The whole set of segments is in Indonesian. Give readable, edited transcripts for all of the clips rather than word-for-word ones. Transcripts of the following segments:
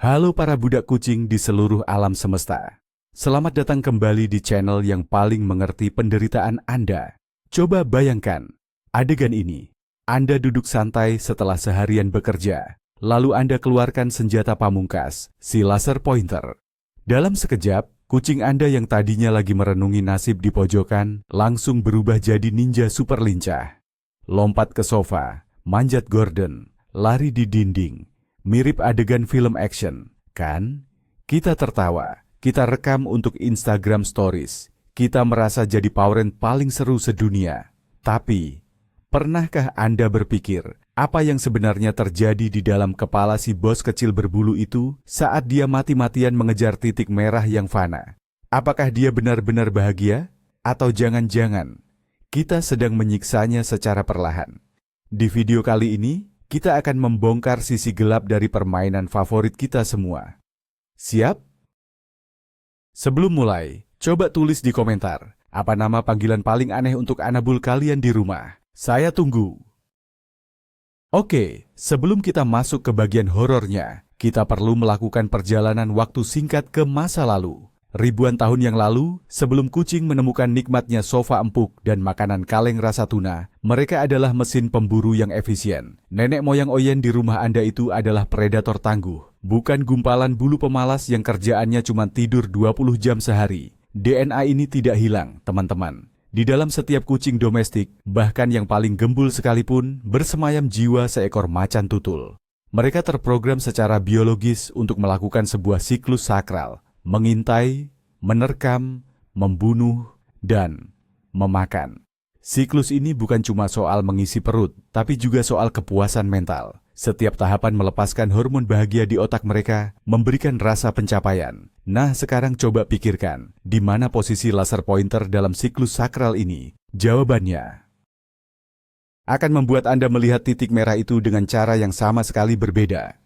Halo para budak kucing di seluruh alam semesta. Selamat datang kembali di channel yang paling mengerti penderitaan Anda. Coba bayangkan, adegan ini. Anda duduk santai setelah seharian bekerja. Lalu Anda keluarkan senjata pamungkas, si laser pointer. Dalam sekejap, kucing Anda yang tadinya lagi merenungi nasib di pojokan, langsung berubah jadi ninja super lincah. Lompat ke sofa, manjat gorden, lari di dinding. Mirip adegan film action, kan? Kita tertawa, kita rekam untuk Instagram Stories. Kita merasa jadi poweren paling seru sedunia. Tapi, pernahkah Anda berpikir apa yang sebenarnya terjadi di dalam kepala si bos kecil berbulu itu saat dia mati-matian mengejar titik merah yang fana? Apakah dia benar-benar bahagia? Atau jangan-jangan kita sedang menyiksanya secara perlahan? Di video kali ini, kita akan membongkar sisi gelap dari permainan favorit kita semua. Siap? Sebelum mulai, coba tulis di komentar, apa nama panggilan paling aneh untuk anabul kalian di rumah? Saya tunggu. Oke, sebelum kita masuk ke bagian horornya, kita perlu melakukan perjalanan waktu singkat ke masa lalu. Ribuan tahun yang lalu, sebelum kucing menemukan nikmatnya sofa empuk dan makanan kaleng rasa tuna, mereka adalah mesin pemburu yang efisien. Nenek moyang Oyen di rumah Anda itu adalah predator tangguh, bukan gumpalan bulu pemalas yang kerjaannya cuma tidur 20 jam sehari. DNA ini tidak hilang, teman-teman. Di dalam setiap kucing domestik, bahkan yang paling gembul sekalipun, bersemayam jiwa seekor macan tutul. Mereka terprogram secara biologis untuk melakukan sebuah siklus sakral, mengintai, menerkam, membunuh, dan memakan. Siklus ini bukan cuma soal mengisi perut, tapi juga soal kepuasan mental. Setiap tahapan melepaskan hormon bahagia di otak mereka, memberikan rasa pencapaian. Nah, sekarang coba pikirkan, di mana posisi laser pointer dalam siklus sakral ini? Jawabannya akan membuat Anda melihat titik merah itu dengan cara yang sama sekali berbeda.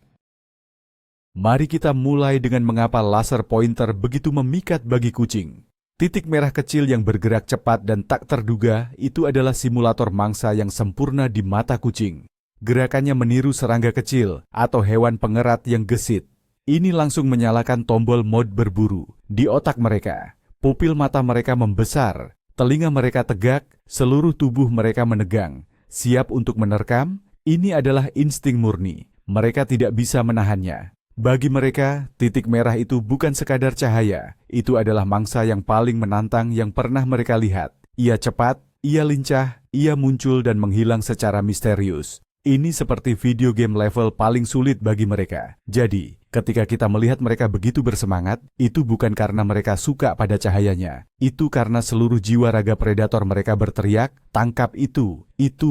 Mari kita mulai dengan mengapa laser pointer begitu memikat bagi kucing. Titik merah kecil yang bergerak cepat dan tak terduga itu adalah simulator mangsa yang sempurna di mata kucing. Gerakannya meniru serangga kecil atau hewan pengerat yang gesit. Ini langsung menyalakan tombol mode berburu. Di otak mereka, pupil mata mereka membesar, telinga mereka tegak, seluruh tubuh mereka menegang. Siap untuk menerkam, ini adalah insting murni. Mereka tidak bisa menahannya. Bagi mereka, titik merah itu bukan sekadar cahaya, itu adalah mangsa yang paling menantang yang pernah mereka lihat. Ia cepat, ia lincah, ia muncul dan menghilang secara misterius. Ini seperti video game level paling sulit bagi mereka. Jadi, ketika kita melihat mereka begitu bersemangat, itu bukan karena mereka suka pada cahayanya. Itu karena seluruh jiwa raga predator mereka berteriak, tangkap itu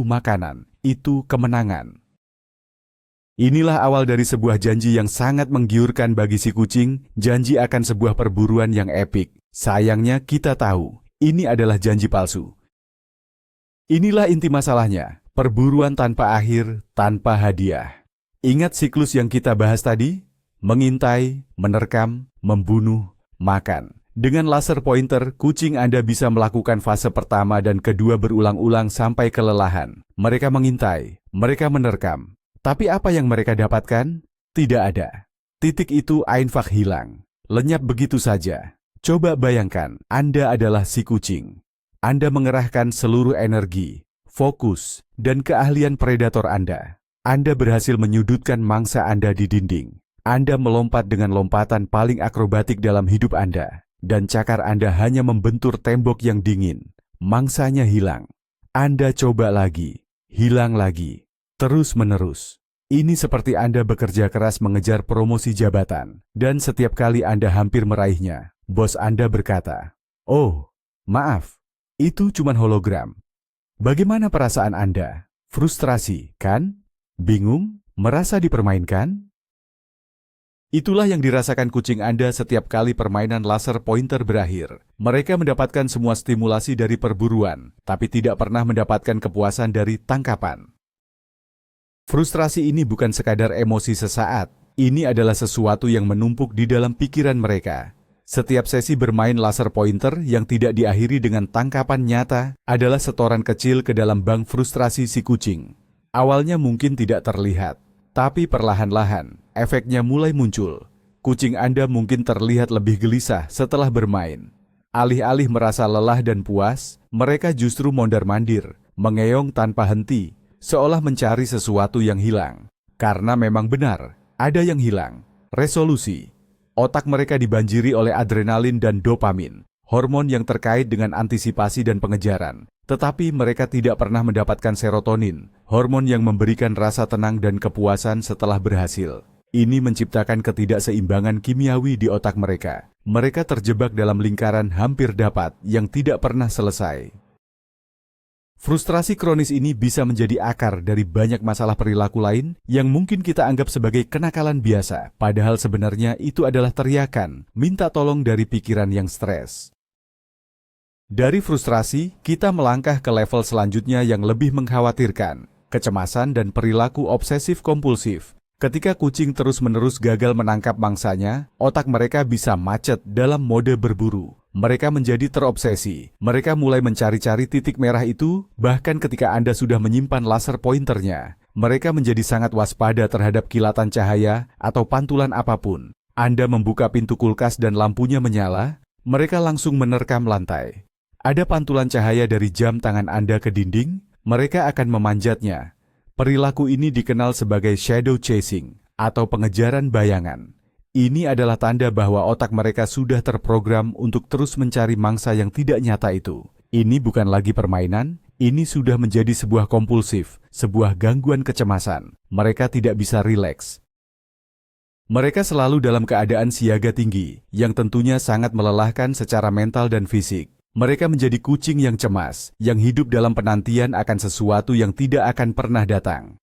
makanan, itu kemenangan. Inilah awal dari sebuah janji yang sangat menggiurkan bagi si kucing, janji akan sebuah perburuan yang epik. Sayangnya kita tahu, ini adalah janji palsu. Inilah inti masalahnya, perburuan tanpa akhir, tanpa hadiah. Ingat siklus yang kita bahas tadi? Mengintai, menerkam, membunuh, makan. Dengan laser pointer, kucing Anda bisa melakukan fase pertama dan kedua berulang-ulang sampai kelelahan. Mereka mengintai, mereka menerkam. Tapi apa yang mereka dapatkan? Tidak ada. Titik itu einfach hilang. Lenyap begitu saja. Coba bayangkan, Anda adalah si kucing. Anda mengerahkan seluruh energi, fokus, dan keahlian predator Anda. Anda berhasil menyudutkan mangsa Anda di dinding. Anda melompat dengan lompatan paling akrobatik dalam hidup Anda. Dan cakar Anda hanya membentur tembok yang dingin. Mangsanya hilang. Anda coba lagi, hilang lagi. Terus-menerus. Ini seperti Anda bekerja keras mengejar promosi jabatan, dan setiap kali Anda hampir meraihnya, bos Anda berkata, "Oh, maaf, itu cuma hologram." Bagaimana perasaan Anda? Frustrasi, kan? Bingung? Merasa dipermainkan? Itulah yang dirasakan kucing Anda setiap kali permainan laser pointer berakhir. Mereka mendapatkan semua stimulasi dari perburuan, tapi tidak pernah mendapatkan kepuasan dari tangkapan. Frustrasi ini bukan sekadar emosi sesaat, ini adalah sesuatu yang menumpuk di dalam pikiran mereka. Setiap sesi bermain laser pointer yang tidak diakhiri dengan tangkapan nyata adalah setoran kecil ke dalam bank frustrasi si kucing. Awalnya mungkin tidak terlihat, Tapi perlahan-lahan, efeknya mulai muncul. Kucing Anda mungkin terlihat lebih gelisah setelah bermain. Alih-alih merasa lelah dan puas, mereka justru mondar-mandir, mengeong tanpa henti, seolah mencari sesuatu yang hilang. Karena memang benar, ada yang hilang. Resolusi. Otak mereka dibanjiri oleh adrenalin dan dopamin, hormon yang terkait dengan antisipasi dan pengejaran. Tetapi mereka tidak pernah mendapatkan serotonin, hormon yang memberikan rasa tenang dan kepuasan setelah berhasil. Ini menciptakan ketidakseimbangan kimiawi di otak mereka. Mereka terjebak dalam lingkaran hampir dapat yang tidak pernah selesai. Frustrasi kronis ini bisa menjadi akar dari banyak masalah perilaku lain yang mungkin kita anggap sebagai kenakalan biasa, padahal sebenarnya itu adalah teriakan, minta tolong dari pikiran yang stres. Dari frustrasi, kita melangkah ke level selanjutnya yang lebih mengkhawatirkan, kecemasan dan perilaku obsesif-kompulsif. Ketika kucing terus-menerus gagal menangkap mangsanya, otak mereka bisa macet dalam mode berburu. Mereka menjadi terobsesi. Mereka mulai mencari-cari titik merah itu, bahkan ketika Anda sudah menyimpan laser pointernya. Mereka menjadi sangat waspada terhadap kilatan cahaya atau pantulan apapun. Anda membuka pintu kulkas dan lampunya menyala, mereka langsung menerkam lantai. Ada pantulan cahaya dari jam tangan Anda ke dinding, mereka akan memanjatnya. Perilaku ini dikenal sebagai shadow chasing atau pengejaran bayangan. Ini adalah tanda bahwa otak mereka sudah terprogram untuk terus mencari mangsa yang tidak nyata itu. Ini bukan lagi permainan, ini sudah menjadi sebuah kompulsif, sebuah gangguan kecemasan. Mereka tidak bisa rileks. Mereka selalu dalam keadaan siaga tinggi, yang tentunya sangat melelahkan secara mental dan fisik. Mereka menjadi kucing yang cemas, yang hidup dalam penantian akan sesuatu yang tidak akan pernah datang.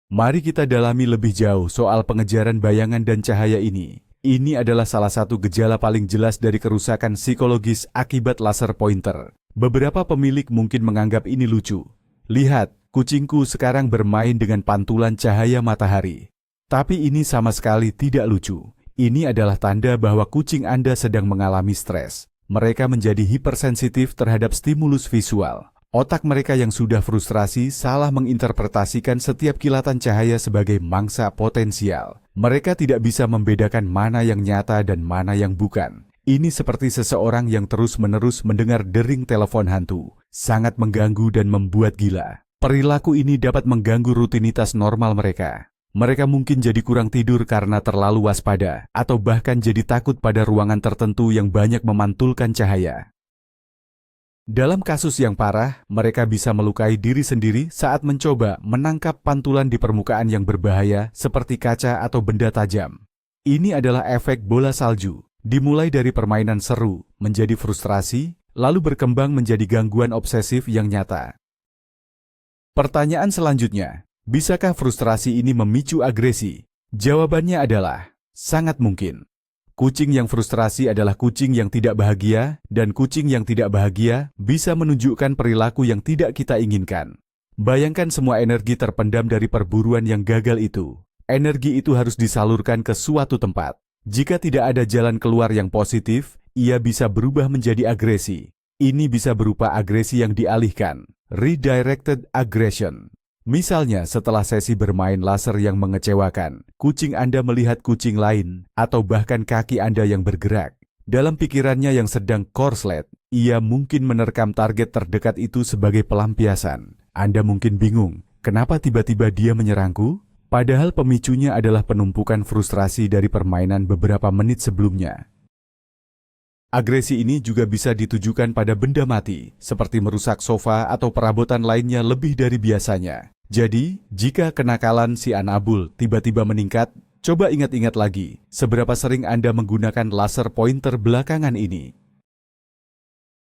Mari kita dalami lebih jauh soal pengejaran bayangan dan cahaya ini. Ini adalah salah satu gejala paling jelas dari kerusakan psikologis akibat laser pointer. Beberapa pemilik mungkin menganggap ini lucu. Lihat, kucingku sekarang bermain dengan pantulan cahaya matahari. Tapi ini sama sekali tidak lucu. Ini adalah tanda bahwa kucing Anda sedang mengalami stres. Mereka menjadi hipersensitif terhadap stimulus visual. Otak mereka yang sudah frustrasi salah menginterpretasikan setiap kilatan cahaya sebagai mangsa potensial. Mereka tidak bisa membedakan mana yang nyata dan mana yang bukan. Ini seperti seseorang yang terus-menerus mendengar dering telepon hantu. Sangat mengganggu dan membuat gila. Perilaku ini dapat mengganggu rutinitas normal mereka. Mereka mungkin jadi kurang tidur karena terlalu waspada, atau bahkan jadi takut pada ruangan tertentu yang banyak memantulkan cahaya. Dalam kasus yang parah, mereka bisa melukai diri sendiri saat mencoba menangkap pantulan di permukaan yang berbahaya seperti kaca atau benda tajam. Ini adalah efek bola salju, dimulai dari permainan seru, menjadi frustrasi, lalu berkembang menjadi gangguan obsesif yang nyata. Pertanyaan selanjutnya, bisakah frustrasi ini memicu agresi? Jawabannya adalah, sangat mungkin. Kucing yang frustrasi adalah kucing yang tidak bahagia, dan kucing yang tidak bahagia bisa menunjukkan perilaku yang tidak kita inginkan. Bayangkan semua energi terpendam dari perburuan yang gagal itu. Energi itu harus disalurkan ke suatu tempat. Jika tidak ada jalan keluar yang positif, ia bisa berubah menjadi agresi. Ini bisa berupa agresi yang dialihkan, redirected aggression. Misalnya setelah sesi bermain laser yang mengecewakan, kucing Anda melihat kucing lain atau bahkan kaki Anda yang bergerak. Dalam pikirannya yang sedang korslet, ia mungkin menerkam target terdekat itu sebagai pelampiasan. Anda mungkin bingung, kenapa tiba-tiba dia menyerangku? Padahal pemicunya adalah penumpukan frustrasi dari permainan beberapa menit sebelumnya. Agresi ini juga bisa ditujukan pada benda mati, seperti merusak sofa atau perabotan lainnya lebih dari biasanya. Jadi, jika kenakalan si Anabul tiba-tiba meningkat, coba ingat-ingat lagi, seberapa sering Anda menggunakan laser pointer belakangan ini.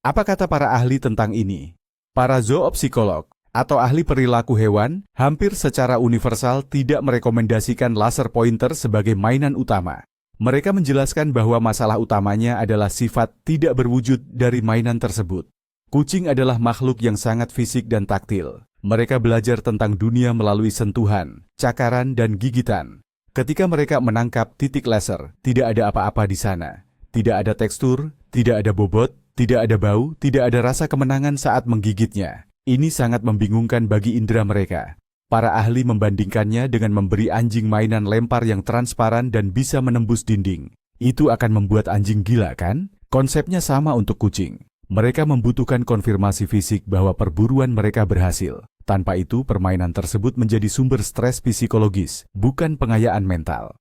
Apa kata para ahli tentang ini? Para zoopsikolog atau ahli perilaku hewan hampir secara universal tidak merekomendasikan laser pointer sebagai mainan utama. Mereka menjelaskan bahwa masalah utamanya adalah sifat tidak berwujud dari mainan tersebut. Kucing adalah makhluk yang sangat fisik dan taktil. Mereka belajar tentang dunia melalui sentuhan, cakaran, dan gigitan. Ketika mereka menangkap titik laser, tidak ada apa-apa di sana. Tidak ada tekstur, tidak ada bobot, tidak ada bau, tidak ada rasa kemenangan saat menggigitnya. Ini sangat membingungkan bagi indera mereka. Para ahli membandingkannya dengan memberi anjing mainan lempar yang transparan dan bisa menembus dinding. Itu akan membuat anjing gila, kan? Konsepnya sama untuk kucing. Mereka membutuhkan konfirmasi fisik bahwa perburuan mereka berhasil. Tanpa itu, permainan tersebut menjadi sumber stres psikologis, bukan pengayaan mental.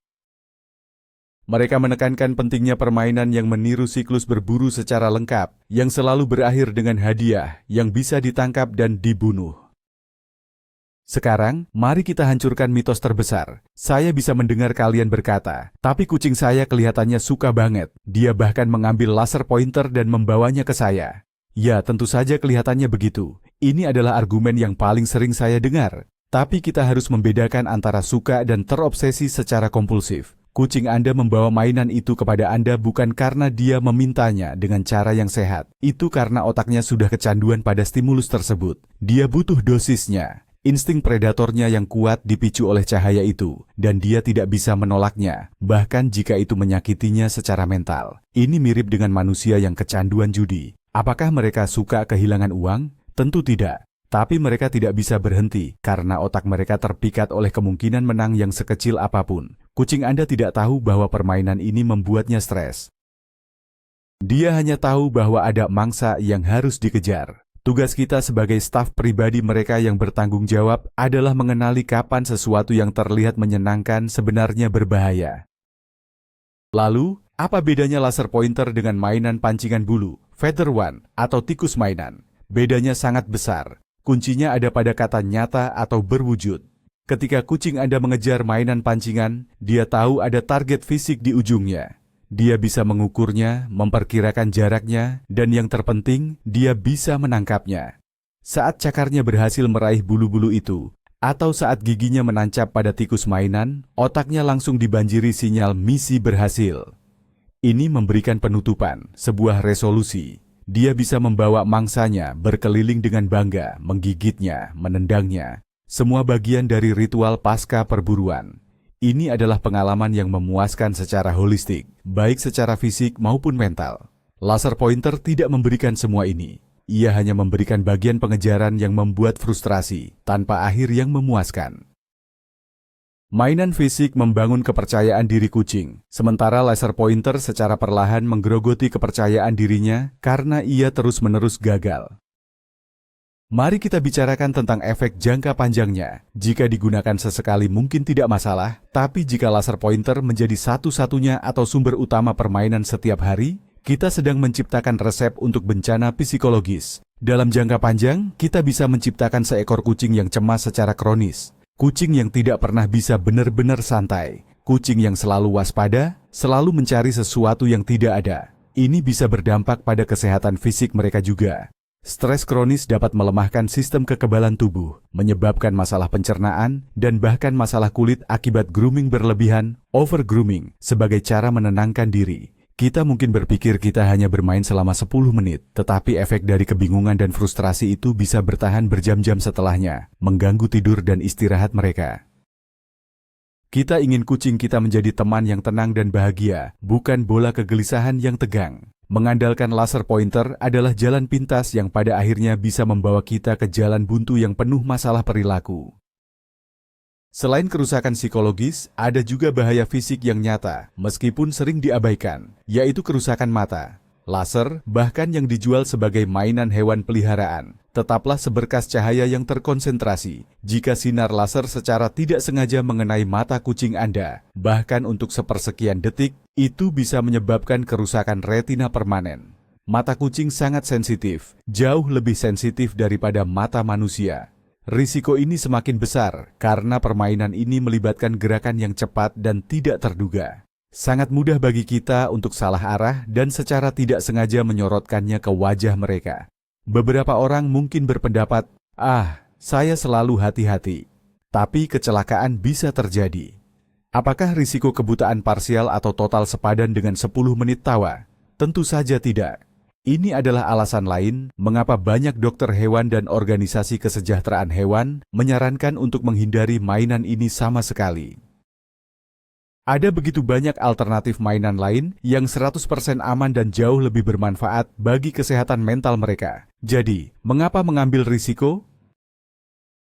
Mereka menekankan pentingnya permainan yang meniru siklus berburu secara lengkap, yang selalu berakhir dengan hadiah yang bisa ditangkap dan dibunuh. Sekarang, mari kita hancurkan mitos terbesar. Saya bisa mendengar kalian berkata, tapi kucing saya kelihatannya suka banget. Dia bahkan mengambil laser pointer dan membawanya ke saya. Ya, tentu saja kelihatannya begitu. Ini adalah argumen yang paling sering saya dengar. Tapi kita harus membedakan antara suka dan terobsesi secara kompulsif. Kucing Anda membawa mainan itu kepada Anda bukan karena dia memintanya dengan cara yang sehat. Itu karena otaknya sudah kecanduan pada stimulus tersebut. Dia butuh dosisnya. Insting predatornya yang kuat dipicu oleh cahaya itu, dan dia tidak bisa menolaknya, bahkan jika itu menyakitinya secara mental. Ini mirip dengan manusia yang kecanduan judi. Apakah mereka suka kehilangan uang? Tentu tidak. Tapi mereka tidak bisa berhenti, karena otak mereka terpikat oleh kemungkinan menang yang sekecil apapun. Kucing Anda tidak tahu bahwa permainan ini membuatnya stres. Dia hanya tahu bahwa ada mangsa yang harus dikejar. Tugas kita sebagai staf pribadi mereka yang bertanggung jawab adalah mengenali kapan sesuatu yang terlihat menyenangkan sebenarnya berbahaya. Lalu, apa bedanya laser pointer dengan mainan pancingan bulu, feather one, atau tikus mainan? Bedanya sangat besar. Kuncinya ada pada kata nyata atau berwujud. Ketika kucing Anda mengejar mainan pancingan, dia tahu ada target fisik di ujungnya. Dia bisa mengukurnya, memperkirakan jaraknya, dan yang terpenting, dia bisa menangkapnya. Saat cakarnya berhasil meraih bulu-bulu itu, atau saat giginya menancap pada tikus mainan, otaknya langsung dibanjiri sinyal misi berhasil. Ini memberikan penutupan, sebuah resolusi. Dia bisa membawa mangsanya berkeliling dengan bangga, menggigitnya, menendangnya. Semua bagian dari ritual pasca perburuan. Ini adalah pengalaman yang memuaskan secara holistik, baik secara fisik maupun mental. Laser pointer tidak memberikan semua ini. Ia hanya memberikan bagian pengejaran yang membuat frustrasi, tanpa akhir yang memuaskan. Mainan fisik membangun kepercayaan diri kucing, sementara laser pointer secara perlahan menggerogoti kepercayaan dirinya karena ia terus-menerus gagal. Mari kita bicarakan tentang efek jangka panjangnya. Jika digunakan sesekali mungkin tidak masalah, tapi jika laser pointer menjadi satu-satunya atau sumber utama permainan setiap hari, kita sedang menciptakan resep untuk bencana psikologis. Dalam jangka panjang, kita bisa menciptakan seekor kucing yang cemas secara kronis. Kucing yang tidak pernah bisa benar-benar santai. Kucing yang selalu waspada, selalu mencari sesuatu yang tidak ada. Ini bisa berdampak pada kesehatan fisik mereka juga. Stres kronis dapat melemahkan sistem kekebalan tubuh, menyebabkan masalah pencernaan, dan bahkan masalah kulit akibat grooming berlebihan, over-grooming, sebagai cara menenangkan diri. Kita mungkin berpikir kita hanya bermain selama 10 menit, tetapi efek dari kebingungan dan frustrasi itu bisa bertahan berjam-jam setelahnya, mengganggu tidur dan istirahat mereka. Kita ingin kucing kita menjadi teman yang tenang dan bahagia, bukan bola kegelisahan yang tegang. Mengandalkan laser pointer adalah jalan pintas yang pada akhirnya bisa membawa kita ke jalan buntu yang penuh masalah perilaku. Selain kerusakan psikologis, ada juga bahaya fisik yang nyata, meskipun sering diabaikan, yaitu kerusakan mata. Laser, bahkan yang dijual sebagai mainan hewan peliharaan, tetaplah seberkas cahaya yang terkonsentrasi. Jika sinar laser secara tidak sengaja mengenai mata kucing Anda, bahkan untuk sepersekian detik, itu bisa menyebabkan kerusakan retina permanen. Mata kucing sangat sensitif, jauh lebih sensitif daripada mata manusia. Risiko ini semakin besar karena permainan ini melibatkan gerakan yang cepat dan tidak terduga. Sangat mudah bagi kita untuk salah arah dan secara tidak sengaja menyorotkannya ke wajah mereka. Beberapa orang mungkin berpendapat, saya selalu hati-hati. Tapi kecelakaan bisa terjadi. Apakah risiko kebutaan parsial atau total sepadan dengan 10 menit tawa? Tentu saja tidak. Ini adalah alasan lain mengapa banyak dokter hewan dan organisasi kesejahteraan hewan menyarankan untuk menghindari mainan ini sama sekali. Ada begitu banyak alternatif mainan lain yang 100% aman dan jauh lebih bermanfaat bagi kesehatan mental mereka. Jadi, mengapa mengambil risiko?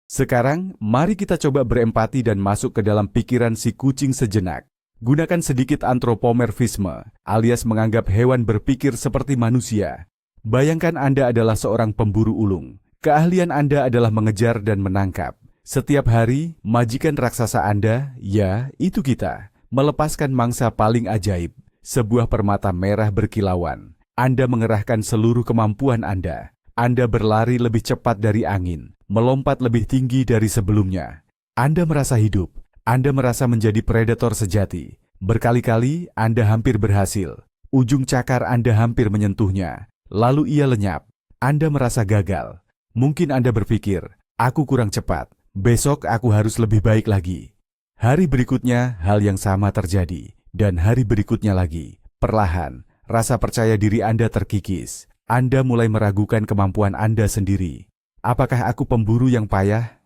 Sekarang, mari kita coba berempati dan masuk ke dalam pikiran si kucing sejenak. Gunakan sedikit antropomorfisme, alias menganggap hewan berpikir seperti manusia. Bayangkan Anda adalah seorang pemburu ulung. Keahlian Anda adalah mengejar dan menangkap. Setiap hari, majikan raksasa Anda, ya, itu kita, melepaskan mangsa paling ajaib, sebuah permata merah berkilauan. Anda mengerahkan seluruh kemampuan Anda. Anda berlari lebih cepat dari angin, melompat lebih tinggi dari sebelumnya. Anda merasa hidup. Anda merasa menjadi predator sejati. Berkali-kali Anda hampir berhasil. Ujung cakar Anda hampir menyentuhnya. Lalu ia lenyap. Anda merasa gagal. Mungkin Anda berpikir, aku kurang cepat. Besok aku harus lebih baik lagi. Hari berikutnya hal yang sama terjadi. Dan hari berikutnya lagi. Perlahan, rasa percaya diri Anda terkikis. Anda mulai meragukan kemampuan Anda sendiri. Apakah aku pemburu yang payah?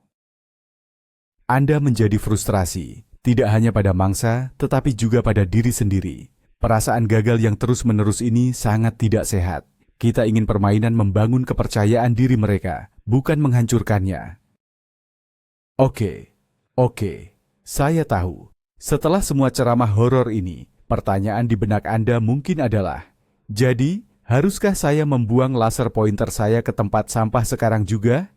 Anda menjadi frustrasi, tidak hanya pada mangsa, tetapi juga pada diri sendiri. Perasaan gagal yang terus-menerus ini sangat tidak sehat. Kita ingin permainan membangun kepercayaan diri mereka, bukan menghancurkannya. Oke, saya tahu. Setelah semua ceramah horor ini, pertanyaan di benak Anda mungkin adalah, jadi, haruskah saya membuang laser pointer saya ke tempat sampah sekarang juga?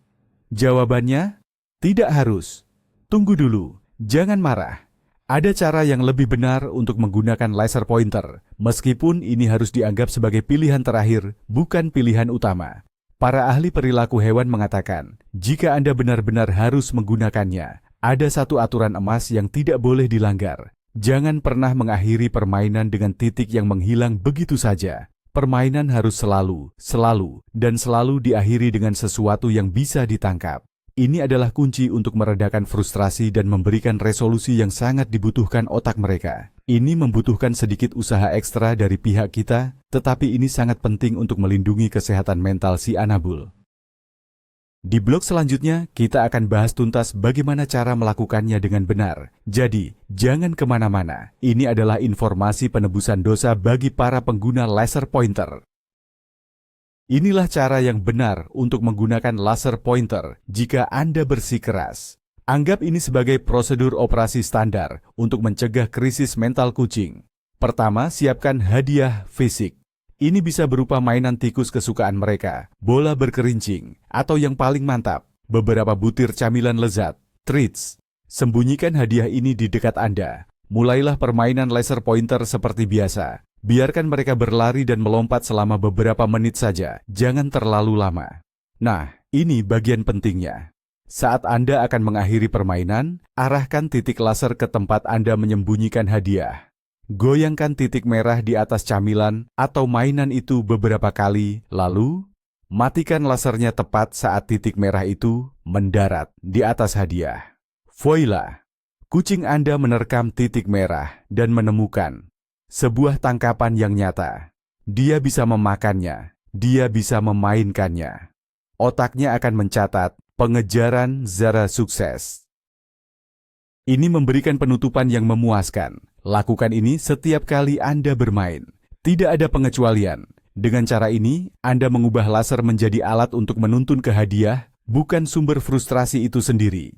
Jawabannya, tidak harus. Tunggu dulu, jangan marah. Ada cara yang lebih benar untuk menggunakan laser pointer, meskipun ini harus dianggap sebagai pilihan terakhir, bukan pilihan utama. Para ahli perilaku hewan mengatakan, jika Anda benar-benar harus menggunakannya, ada satu aturan emas yang tidak boleh dilanggar. Jangan pernah mengakhiri permainan dengan titik yang menghilang begitu saja. Permainan harus selalu diakhiri dengan sesuatu yang bisa ditangkap. Ini adalah kunci untuk meredakan frustrasi dan memberikan resolusi yang sangat dibutuhkan otak mereka. Ini membutuhkan sedikit usaha ekstra dari pihak kita, tetapi ini sangat penting untuk melindungi kesehatan mental si Anabul. Di blog selanjutnya, kita akan bahas tuntas bagaimana cara melakukannya dengan benar. Jadi, jangan kemana-mana. Ini adalah informasi penebusan dosa bagi para pengguna laser pointer. Inilah cara yang benar untuk menggunakan laser pointer jika Anda bersikeras. Anggap ini sebagai prosedur operasi standar untuk mencegah krisis mental kucing. Pertama, siapkan hadiah fisik. Ini bisa berupa mainan tikus kesukaan mereka, bola berkerincing, atau yang paling mantap, beberapa butir camilan lezat, treats. Sembunyikan hadiah ini di dekat Anda. Mulailah permainan laser pointer seperti biasa. Biarkan mereka berlari dan melompat selama beberapa menit saja, jangan terlalu lama. Nah, ini bagian pentingnya. Saat Anda akan mengakhiri permainan, arahkan titik laser ke tempat Anda menyembunyikan hadiah. Goyangkan titik merah di atas camilan atau mainan itu beberapa kali, lalu matikan lasernya tepat saat titik merah itu mendarat di atas hadiah. Voila! Kucing Anda menerkam titik merah dan menemukan sebuah tangkapan yang nyata. Dia bisa memakannya, dia bisa memainkannya. Otaknya akan mencatat pengejaran Zara sukses. Ini memberikan penutupan yang memuaskan. Lakukan ini setiap kali Anda bermain. Tidak ada pengecualian. Dengan cara ini, Anda mengubah laser menjadi alat untuk menuntun ke hadiah, bukan sumber frustrasi itu sendiri.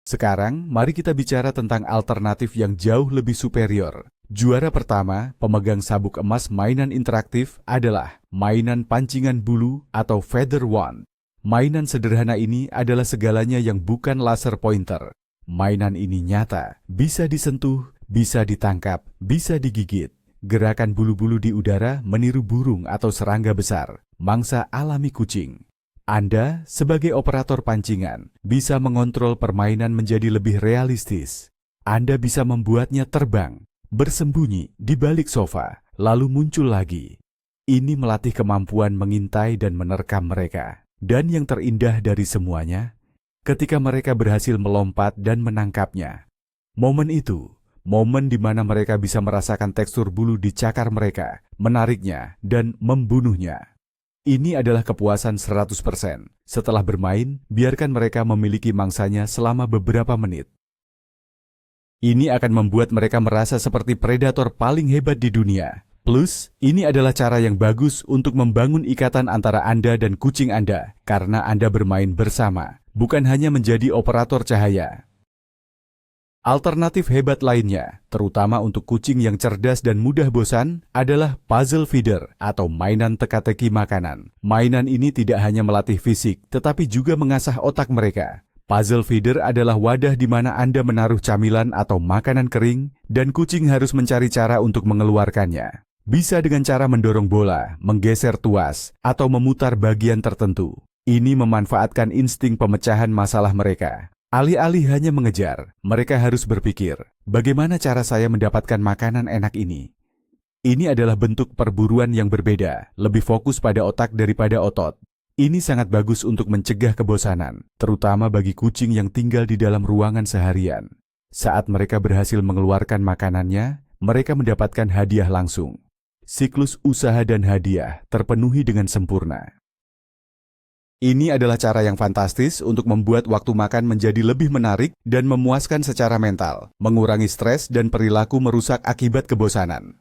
Sekarang, mari kita bicara tentang alternatif yang jauh lebih superior. Juara pertama, pemegang sabuk emas mainan interaktif adalah mainan pancingan bulu atau feather wand. Mainan sederhana ini adalah segalanya yang bukan laser pointer. Mainan ini nyata, bisa disentuh, bisa ditangkap, bisa digigit. Gerakan bulu-bulu di udara meniru burung atau serangga besar, mangsa alami kucing. Anda, sebagai operator pancingan, bisa mengontrol permainan menjadi lebih realistis. Anda bisa membuatnya terbang, bersembunyi di balik sofa, lalu muncul lagi. Ini melatih kemampuan mengintai dan menerkam mereka. Dan yang terindah dari semuanya, ketika mereka berhasil melompat dan menangkapnya. Momen itu, momen di mana mereka bisa merasakan tekstur bulu di cakar mereka, menariknya, dan membunuhnya. Ini adalah kepuasan 100%. Setelah bermain, biarkan mereka memiliki mangsanya selama beberapa menit. Ini akan membuat mereka merasa seperti predator paling hebat di dunia. Plus, ini adalah cara yang bagus untuk membangun ikatan antara Anda dan kucing Anda, karena Anda bermain bersama, bukan hanya menjadi operator cahaya. Alternatif hebat lainnya, terutama untuk kucing yang cerdas dan mudah bosan, adalah puzzle feeder atau mainan teka-teki makanan. Mainan ini tidak hanya melatih fisik, tetapi juga mengasah otak mereka. Puzzle feeder adalah wadah di mana Anda menaruh camilan atau makanan kering, dan kucing harus mencari cara untuk mengeluarkannya. Bisa dengan cara mendorong bola, menggeser tuas, atau memutar bagian tertentu. Ini memanfaatkan insting pemecahan masalah mereka. Alih-alih hanya mengejar, mereka harus berpikir, bagaimana cara saya mendapatkan makanan enak ini? Ini adalah bentuk perburuan yang berbeda, lebih fokus pada otak daripada otot. Ini sangat bagus untuk mencegah kebosanan, terutama bagi kucing yang tinggal di dalam ruangan seharian. Saat mereka berhasil mengeluarkan makanannya, mereka mendapatkan hadiah langsung. Siklus usaha dan hadiah terpenuhi dengan sempurna. Ini adalah cara yang fantastis untuk membuat waktu makan menjadi lebih menarik dan memuaskan secara mental, mengurangi stres dan perilaku merusak akibat kebosanan.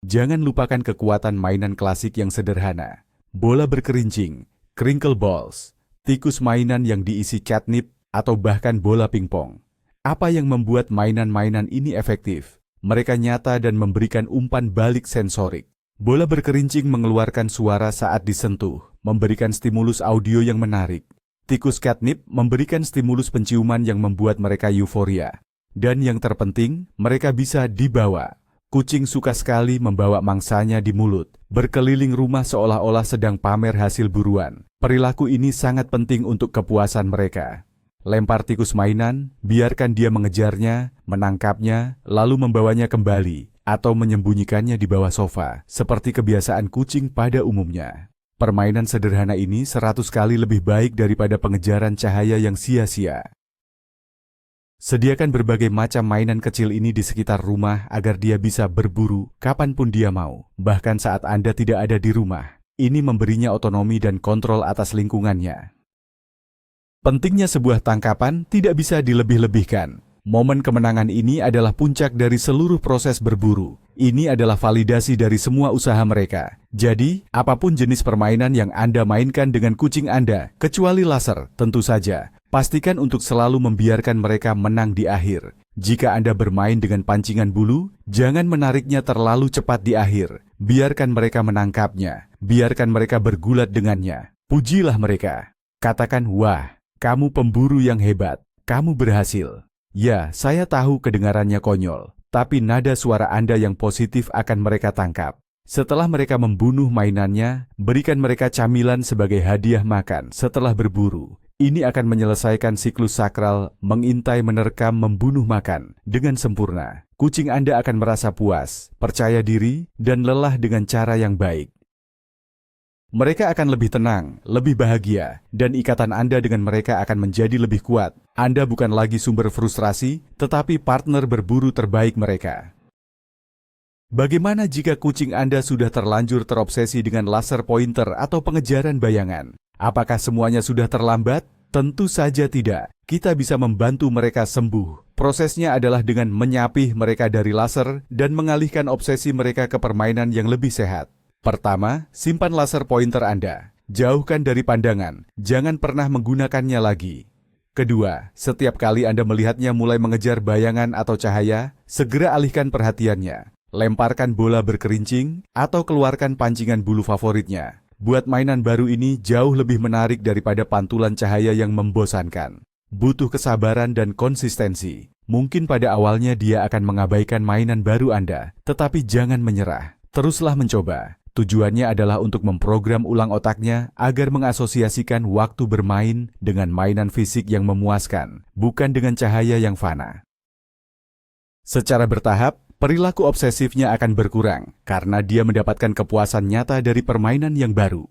Jangan lupakan kekuatan mainan klasik yang sederhana. Bola berkerincing, crinkle balls, tikus mainan yang diisi catnip, atau bahkan bola pingpong. Apa yang membuat mainan-mainan ini efektif? Mereka nyata dan memberikan umpan balik sensorik. Bola berkerincing mengeluarkan suara saat disentuh, memberikan stimulus audio yang menarik. Tikus catnip memberikan stimulus penciuman yang membuat mereka euforia. Dan yang terpenting, mereka bisa dibawa. Kucing suka sekali membawa mangsanya di mulut, berkeliling rumah seolah-olah sedang pamer hasil buruan. Perilaku ini sangat penting untuk kepuasan mereka. Lempar tikus mainan, biarkan dia mengejarnya, menangkapnya, lalu membawanya kembali, atau menyembunyikannya di bawah sofa, seperti kebiasaan kucing pada umumnya. Permainan sederhana ini 100 kali lebih baik daripada pengejaran cahaya yang sia-sia. Sediakan berbagai macam mainan kecil ini di sekitar rumah agar dia bisa berburu kapanpun dia mau, bahkan saat Anda tidak ada di rumah. Ini memberinya otonomi dan kontrol atas lingkungannya. Pentingnya sebuah tangkapan tidak bisa dilebih-lebihkan. Momen kemenangan ini adalah puncak dari seluruh proses berburu. Ini adalah validasi dari semua usaha mereka. Jadi, apapun jenis permainan yang Anda mainkan dengan kucing Anda, kecuali laser, tentu saja, pastikan untuk selalu membiarkan mereka menang di akhir. Jika Anda bermain dengan pancingan bulu, jangan menariknya terlalu cepat di akhir. Biarkan mereka menangkapnya. Biarkan mereka bergulat dengannya. Pujilah mereka. Katakan, wah, kamu pemburu yang hebat. Kamu berhasil. Ya, saya tahu kedengarannya konyol, tapi nada suara Anda yang positif akan mereka tangkap. Setelah mereka membunuh mainannya, berikan mereka camilan sebagai hadiah makan setelah berburu. Ini akan menyelesaikan siklus sakral mengintai, menerkam, membunuh makan dengan sempurna. Kucing Anda akan merasa puas, percaya diri, dan lelah dengan cara yang baik. Mereka akan lebih tenang, lebih bahagia, dan ikatan Anda dengan mereka akan menjadi lebih kuat. Anda bukan lagi sumber frustrasi, tetapi partner berburu terbaik mereka. Bagaimana jika kucing Anda sudah terlanjur terobsesi dengan laser pointer atau pengejaran bayangan? Apakah semuanya sudah terlambat? Tentu saja tidak. Kita bisa membantu mereka sembuh. Prosesnya adalah dengan menyapih mereka dari laser dan mengalihkan obsesi mereka ke permainan yang lebih sehat. Pertama, simpan laser pointer Anda. Jauhkan dari pandangan, jangan pernah menggunakannya lagi. Kedua, setiap kali Anda melihatnya mulai mengejar bayangan atau cahaya, segera alihkan perhatiannya. Lemparkan bola berkerincing, atau keluarkan pancingan bulu favoritnya. Buat mainan baru ini jauh lebih menarik daripada pantulan cahaya yang membosankan. Butuh kesabaran dan konsistensi. Mungkin pada awalnya dia akan mengabaikan mainan baru Anda, tetapi jangan menyerah. Teruslah mencoba. Tujuannya adalah untuk memprogram ulang otaknya agar mengasosiasikan waktu bermain dengan mainan fisik yang memuaskan, bukan dengan cahaya yang fana. Secara bertahap, perilaku obsesifnya akan berkurang karena dia mendapatkan kepuasan nyata dari permainan yang baru.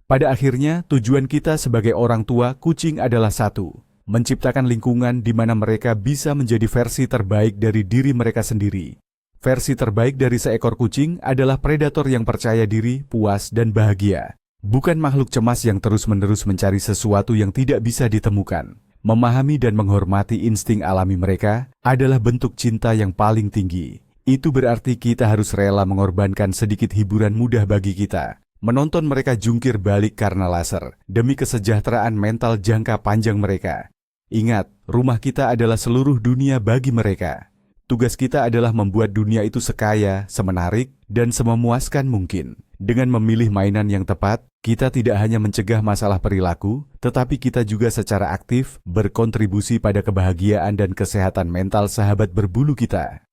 Pada akhirnya, tujuan kita sebagai orang tua kucing adalah satu, menciptakan lingkungan di mana mereka bisa menjadi versi terbaik dari diri mereka sendiri. Versi terbaik dari seekor kucing adalah predator yang percaya diri, puas, dan bahagia. Bukan makhluk cemas yang terus-menerus mencari sesuatu yang tidak bisa ditemukan. Memahami dan menghormati insting alami mereka adalah bentuk cinta yang paling tinggi. Itu berarti kita harus rela mengorbankan sedikit hiburan mudah bagi kita, menonton mereka jungkir balik karena laser, demi kesejahteraan mental jangka panjang mereka. Ingat, rumah kita adalah seluruh dunia bagi mereka. Tugas kita adalah membuat dunia itu sekaya, semenarik, dan sememuaskan mungkin. Dengan memilih mainan yang tepat, kita tidak hanya mencegah masalah perilaku, tetapi kita juga secara aktif berkontribusi pada kebahagiaan dan kesehatan mental sahabat berbulu kita.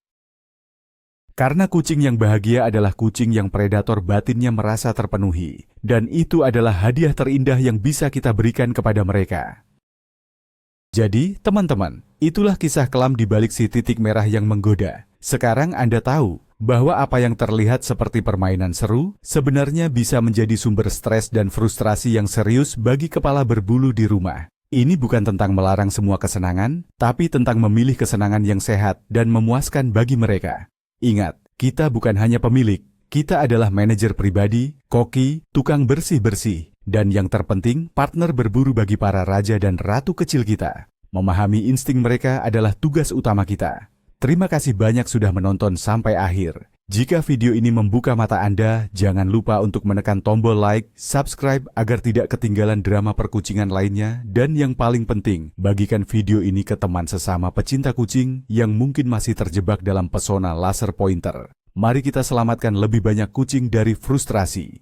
Karena kucing yang bahagia adalah kucing yang predator batinnya merasa terpenuhi, dan itu adalah hadiah terindah yang bisa kita berikan kepada mereka. Jadi, teman-teman, itulah kisah kelam di balik si titik merah yang menggoda. Sekarang Anda tahu bahwa apa yang terlihat seperti permainan seru sebenarnya bisa menjadi sumber stres dan frustrasi yang serius bagi kepala berbulu di rumah. Ini bukan tentang melarang semua kesenangan, tapi tentang memilih kesenangan yang sehat dan memuaskan bagi mereka. Ingat, kita bukan hanya pemilik, kita adalah manajer pribadi, koki, tukang bersih-bersih, dan yang terpenting, partner berburu bagi para raja dan ratu kecil kita. Memahami insting mereka adalah tugas utama kita. Terima kasih banyak sudah menonton sampai akhir. Jika video ini membuka mata Anda, jangan lupa untuk menekan tombol like, subscribe agar tidak ketinggalan drama perkucingan lainnya, dan yang paling penting, bagikan video ini ke teman sesama pecinta kucing yang mungkin masih terjebak dalam pesona laser pointer. Mari kita selamatkan lebih banyak kucing dari frustrasi.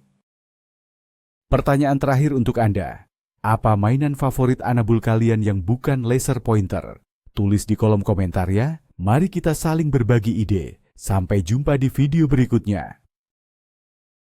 Pertanyaan terakhir untuk Anda. Apa mainan favorit Anabul kalian yang bukan laser pointer? Tulis di kolom komentar ya. Mari kita saling berbagi ide. Sampai jumpa di video berikutnya.